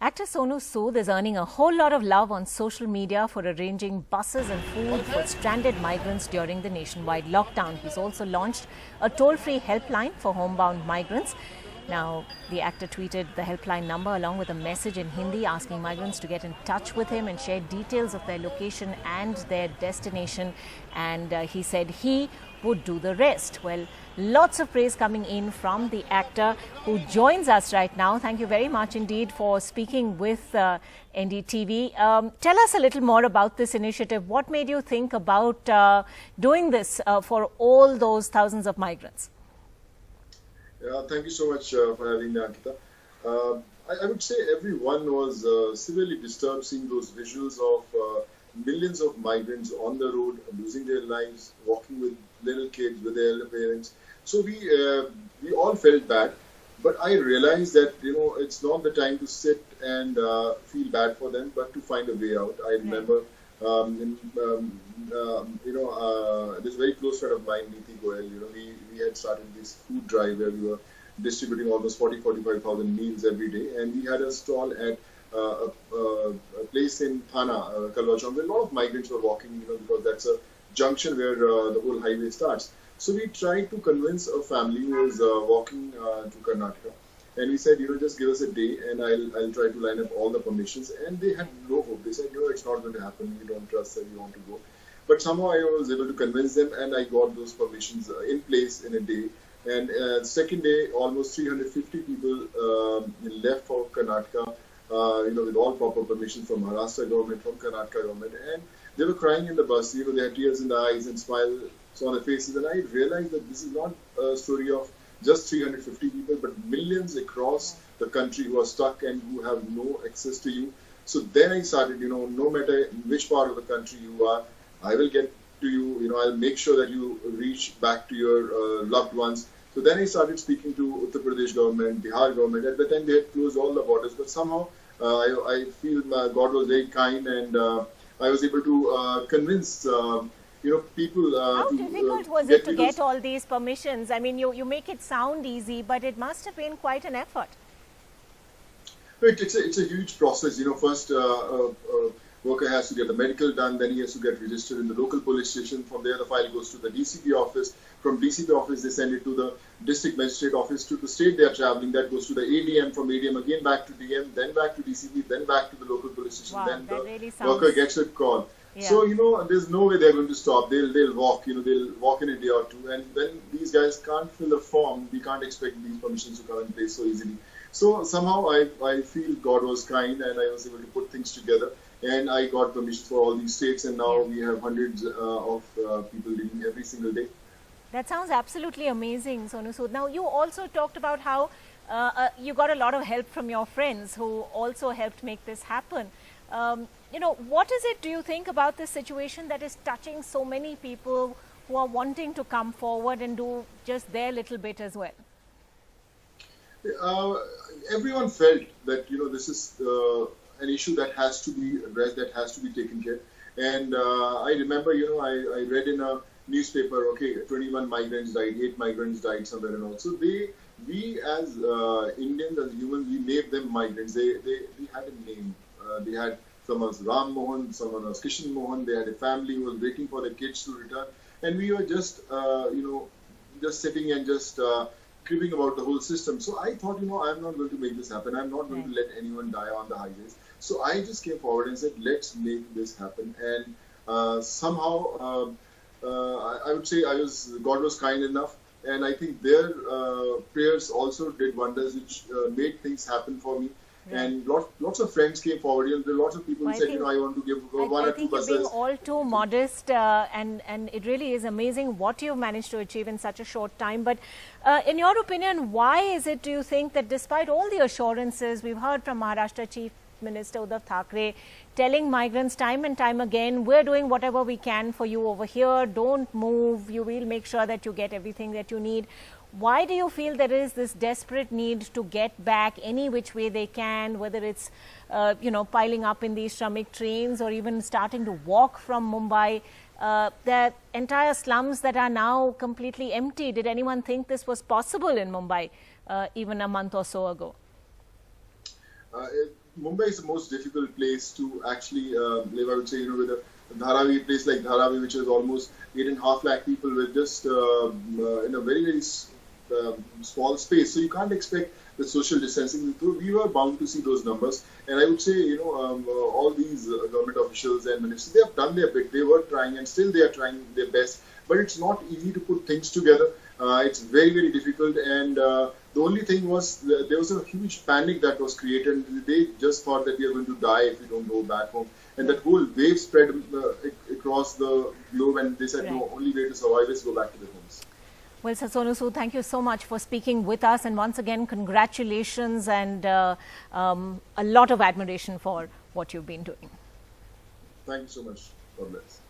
Actor Sonu Sood is earning a whole lot of love on social media for arranging buses and food for stranded migrants during the nationwide lockdown. He's also launched a toll-free helpline for homebound migrants. Now, the actor tweeted the helpline number along with a message in Hindi asking migrants to get in touch with him and share details of their location and their destination. And he said he would do the rest. Well, lots of praise coming in from the actor who joins us right now. Thank you very much indeed for speaking with NDTV. Tell us a little more about this initiative. What made you think about doing this for all those thousands of migrants? Thank you so much for having me, Ankita. I would say everyone was severely disturbed seeing those visuals of millions of migrants on the road, losing their lives, walking with little kids, with their elder parents. So we all felt bad, but I realized that it's not the time to sit and feel bad for them, but to find a way out. I remember this very close friend of mine, Neeti Goyal, we had started this food drive where we were distributing almost 45,000 meals every day, and we had a stall at a place in Thana, Kalwa Chowk, where a lot of migrants were walking, because that's a junction where the whole highway starts. So we tried to convince a family who was walking to Karnataka, and we said, just give us a day and I'll try to line up all the permissions. And they had no hope. They said, it's not going to happen. We don't trust that we want to go. But somehow I was able to convince them, and I got those permissions in place in a day. And second day, almost 350 people left for Karnataka, with all proper permissions from Maharashtra government, from Karnataka government. And they were crying in the bus. They had tears in the eyes and smiles on their faces. And I realized that this is not a story of just 350 people, but millions across the country who are stuck and who have no access to you. So then I started, no matter which part of the country you are, I will get to you, I'll make sure that you reach back to your loved ones. So then I started speaking to Uttar Pradesh government, Bihar government. At the time they had closed all the borders, but somehow I feel God was very kind, and I was able to convince people. How difficult was it to get all these permissions? I mean, you make it sound easy, but it must have been quite an effort. It's a huge process. First worker has to get the medical done, then he has to get registered in the local police station. From there, the file goes to the DCP office. From DCP office, they send it to the district magistrate office. To the state they are traveling, that goes to the ADM. From ADM again back to DM, then back to DCP, then back to the local police station. Wow, then the really worker gets a call. Yeah. So there's no way they're going to stop. They'll walk. They'll walk in a day or two. And when these guys can't fill a form, we can't expect these permissions to come in place so easily. So somehow I feel God was kind, and I was able to put things together. And I got permissions for all these states, and now we have hundreds of people living every single day. That sounds absolutely amazing, Sonu Sood. Now, you also talked about how you got a lot of help from your friends who also helped make this happen. What is it, do you think, about this situation that is touching so many people who are wanting to come forward and do just their little bit as well? Everyone felt that, this is an issue that has to be addressed, that has to be taken care. And I remember, I read in a newspaper, 21 migrants died, 8 migrants died somewhere and all. So we as Indians, as humans, we made them migrants. They had a name. They had someone was Ram Mohan, someone was Kishan Mohan. They had a family who was waiting for their kids to return. And we were just, just sitting and just cribbing about the whole system. So I thought, I'm not going to make this happen. I'm not going to let anyone die on the highways. So I just came forward and said, let's make this happen. And somehow, I would say God was kind enough. And I think their prayers also did wonders, which made things happen for me. Yeah. And lots of friends came forward. There are lots of people who said, I want to give one or two buses. I think you're being all too modest, and it really is amazing what you've managed to achieve in such a short time. But in your opinion, why is it, do you think, that despite all the assurances we've heard from Maharashtra Chief Minister Uddhav Thackeray telling migrants time and time again, we're doing whatever we can for you over here, don't move, you will make sure that you get everything that you need. Why do you feel there is this desperate need to get back any which way they can, whether it's, piling up in these Shramik trains or even starting to walk from Mumbai? The entire slums that are now completely empty. Did anyone think this was possible in Mumbai even a month or so ago? Mumbai is the most difficult place to actually live. I would say, with a Dharavi place like Dharavi, which is almost 8.5 lakh people with just in a very small space. So you can't expect the social distancing. We were bound to see those numbers, and I would say, all these government officials and ministers, they have done their bit. They were trying, and still they are trying their best. But it's not easy to put things together. It's very difficult, and the only thing was there was a huge panic that was created. They just thought that we are going to die if we don't go back home, and that whole wave spread across the globe. And they said, Right. no, only way to survive is go back to their homes. Well, Sir Sonu Sood, thank you so much for speaking with us, and once again, congratulations and a lot of admiration for what you've been doing. Thank you so much. God bless.